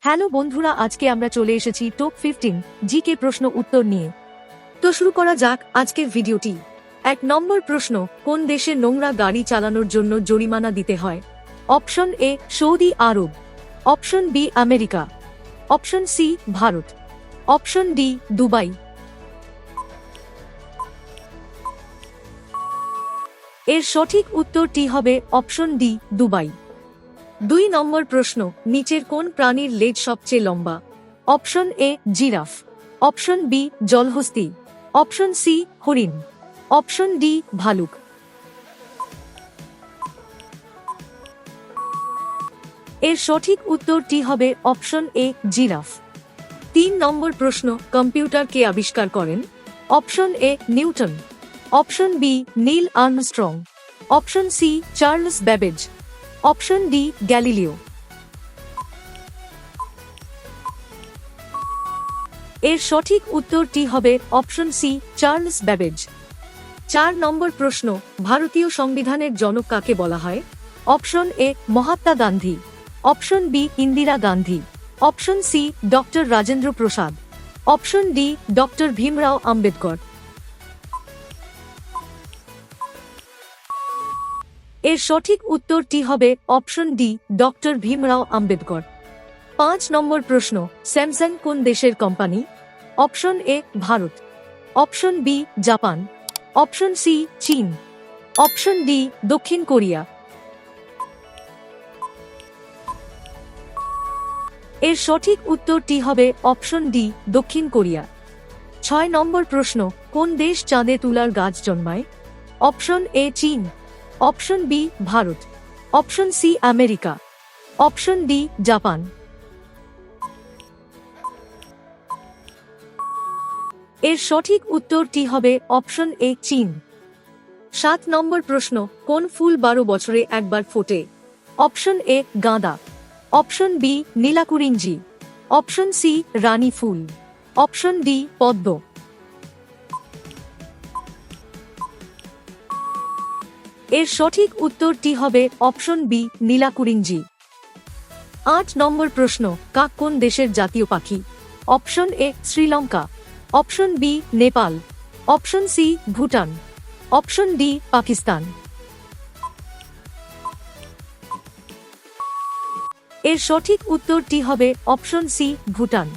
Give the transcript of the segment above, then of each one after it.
Hello বন্ধুরা, আজকে আমরা চলে এসেছি টপ 15 জিকে প্রশ্ন উত্তর নিয়ে। তো শুরু করা যাক আজকের ভিডিওটি। 1 নম্বর প্রশ্ন, কোন দেশে নোংরা গাড়ি চালানোর জন্য জরিমানা দিতে হয়? Option A Saudi Arab, option B America, option C Bharat, option D Dubai. এর সঠিক উত্তরটি হবে অপশন ডি দুবাই। 2 নম্বর প্রশ্ন, নিচের কোন প্রাণীর লেজ সবচেয়ে লম্বা? অপশন এ জিরাফ, অপশন বি জলহস্তী, অপশন সি হরিণ, অপশন ডি ভালুক। এর সঠিক উত্তরটি হবে অপশন এ জিরাফ। 3 নম্বর প্রশ্ন, কম্পিউটার কে আবিষ্কার করেন? Option A Newton, option B Neil Armstrong, option C Charles Babbage, option D Galileo. এর সঠিক উত্তরটি হবে অপশন সি চার্লস ব্যাবেজ। 4 নম্বর প্রশ্ন, ভারতীয় সংবিধানের জনক কাকে বলা হয়? Option A Mahatma Gandhi, option B Indira Gandhi, option C doctor Rajendra Prasad, option D doctor Bhimrao Ambedkar. এর সঠিক উত্তরটি হবে option D doctor Bhimrao Ambedkar. 5 নম্বর প্রশ্ন, স্যামসাং কোন দেশের company? Option A Bharat, option B Japan, option C চীন, অপশন ডি দক্ষিণ কোরিয়া। এর সঠিক উত্তরটি হবে অপশন ডি দক্ষিণ কোরিয়া। 6 নম্বর প্রশ্ন, কোন দেশ চাঁদে তুলার গাছ জন্মায়? অপশন এ চীন, option B Bharat, option C America, option D Japan. এর সঠিক উত্তরটি হবে অপশন এ চীন। 7 নম্বর প্রশ্ন, কোন ফুল 12 বছরে একবার ফোটে? অপশন এ গাঁদা, অপশন বি নীলাকুরিঞ্জি, অপশন সি রানী ফুল, অপশন ডি পদ্ম। এর সঠিক উত্তরটি হবে অপশন বি নীলাকুরিঞ্জি। 8 নম্বর প্রশ্ন, কাক কোন দেশের জাতীয় পাখি? Option A Sri Lanka, option B Nepal, option C Bhutan, option D Pakistan. এর সঠিক উত্তরটি হবে অপশন সি ভুটান।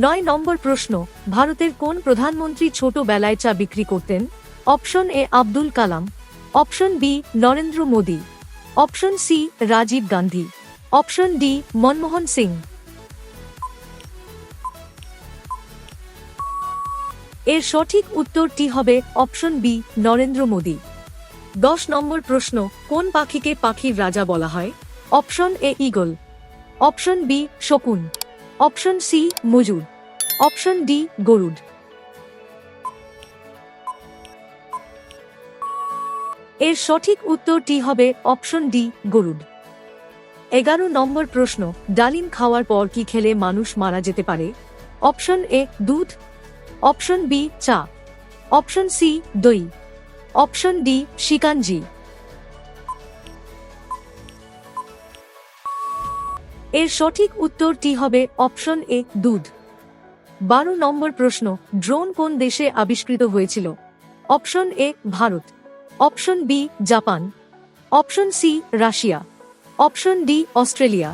9 নম্বর প্রশ্ন, ভারতের কোন প্রধানমন্ত্রী ছোটবেলায় চা বিক্রি করতেন? Option A Abdul Kalam, option B Narendra Modi, option C Rajiv Gandhi, option D Manmohan Singh. এর সঠিক উত্তরটি হবে অপশন বি নরেন্দ্র মোদী। 10 নম্বর প্রশ্ন, কোন পাখিকে পাখির রাজা বলা হয়? Option A eagle, option B শকুন, অপশন সি মজুর, অপশন ডি গরুড। এর সঠিক উত্তরটি হবে অপশন ডি গরুড। 11 নম্বর প্রশ্ন, ডালিম খাওয়ার পর কি খেলে মানুষ মারা যেতে পারে? অপশন এ দুধ, অপশন বি চা, অপশন সি দই, অপশন ডি শিকাঞ্জি। এর সঠিক উত্তরটি হবে অপশন এ দুধ। 12 নম্বর প্রশ্ন, ড্রোন কোন দেশে আবিষ্কৃত হয়েছিল? Option A Bharat, option B Japan, option C Russia, option D Australia.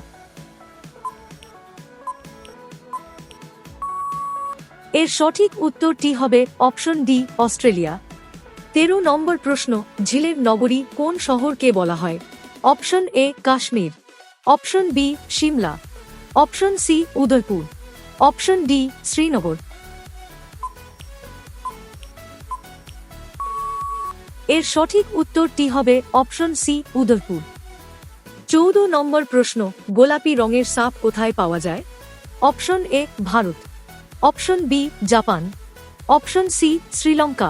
এর সঠিক উত্তরটি হবে অপশন ডি অস্ট্রেলিয়া। 13 নম্বর প্রশ্ন, ঝিলের নগরী কোন শহরকে বলা হয়? Option A Kashmir, option B Shimla, option C Udaipur, option D Srinagar. এর সঠিক উত্তরটি হবে অপশন সি উদয়পুর। 14 নম্বর প্রশ্ন, গোলাপি রঙের সাপ কোথায় পাওয়া যায়? Option A Bharat, option B Japan, option C Sri Lanka,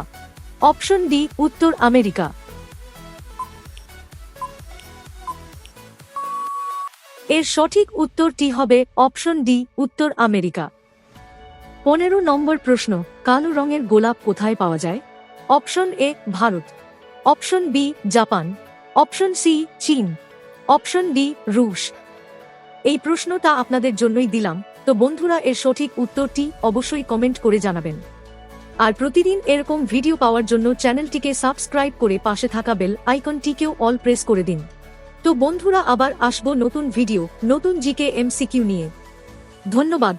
option D উত্তর আমেরিকা। এর সঠিক উত্তরটি হবে অপশন ডি উত্তর আমেরিকা। 15 নম্বর প্রশ্ন, কালো রঙের গোলাপ কোথায় পাওয়া যায়? Option A Bharat, option B Japan, option C চীন, অপশন ডি রুশ। এই প্রশ্নটা আপনাদের জন্যই দিলাম, তো বন্ধুরা এর সঠিক উত্তরটি অবশ্যই কমেন্ট করে জানাবেন। আর প্রতিদিন এরকম ভিডিও পাওয়ার জন্য চ্যানেলটিকে সাবস্ক্রাইব করে পাশে থাকা বেল আইকনটিকেও অল প্রেস করে দিন। তো বন্ধুরা আবার আসবো নতুন ভিডিও, নতুন জিকে এমসিকিউ নিয়ে। ধন্যবাদ।